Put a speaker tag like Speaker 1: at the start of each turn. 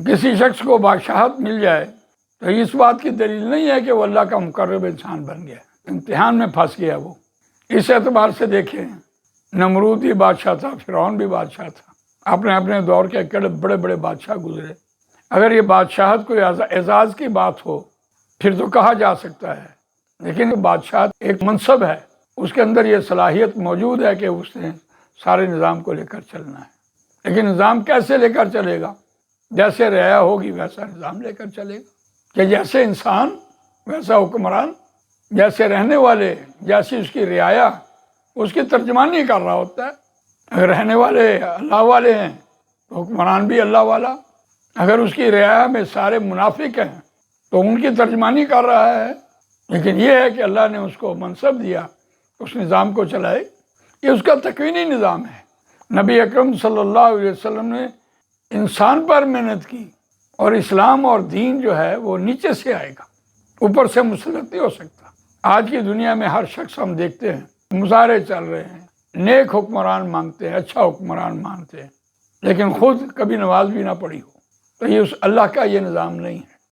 Speaker 1: کسی شخص کو بادشاہت مل جائے تو اس بات کی دلیل نہیں ہے کہ وہ اللہ کا مقرب انسان بن گیا، امتحان میں پھنس گیا وہ۔ اس اعتبار سے دیکھیں، نمرود بھی بادشاہ تھا، فرعون بھی بادشاہ تھا، اپنے اپنے دور کے بڑے بڑے بادشاہ گزرے۔ اگر یہ بادشاہت کوئی اعزاز کی بات ہو پھر تو کہا جا سکتا ہے، لیکن بادشاہت ایک منصب ہے، اس کے اندر یہ صلاحیت موجود ہے کہ اس نے سارے نظام کو لے کر چلنا ہے۔ لیکن نظام کیسے لے کر چلے گا؟ جیسے رعایا ہوگی ویسا نظام لے کر چلے گا، کہ جیسے انسان ویسا حکمران، جیسے رہنے والے جیسی اس کی رعایا، اس کی ترجمانی کر رہا ہوتا ہے۔ اگر رہنے والے اللہ والے ہیں تو حکمران بھی اللہ والا، اگر اس کی رعایا میں سارے منافق ہیں تو ان کی ترجمانی کر رہا ہے۔ لیکن یہ ہے کہ اللہ نے اس کو منصب دیا، اس نظام کو چلائے، یہ اس کا تکوینی نظام ہے۔ نبی اکرم صلی اللہ علیہ وسلم نے انسان پر محنت کی، اور اسلام اور دین جو ہے وہ نیچے سے آئے گا، اوپر سے مسلط نہیں ہو سکتا۔ آج کی دنیا میں ہر شخص ہم دیکھتے ہیں مظاہرے چل رہے ہیں، نیک حکمران مانگتے ہیں، اچھا حکمران مانگتے ہیں، لیکن خود کبھی نماز بھی نہ پڑھی ہو، تو یہ اس اللہ کا یہ نظام نہیں ہے۔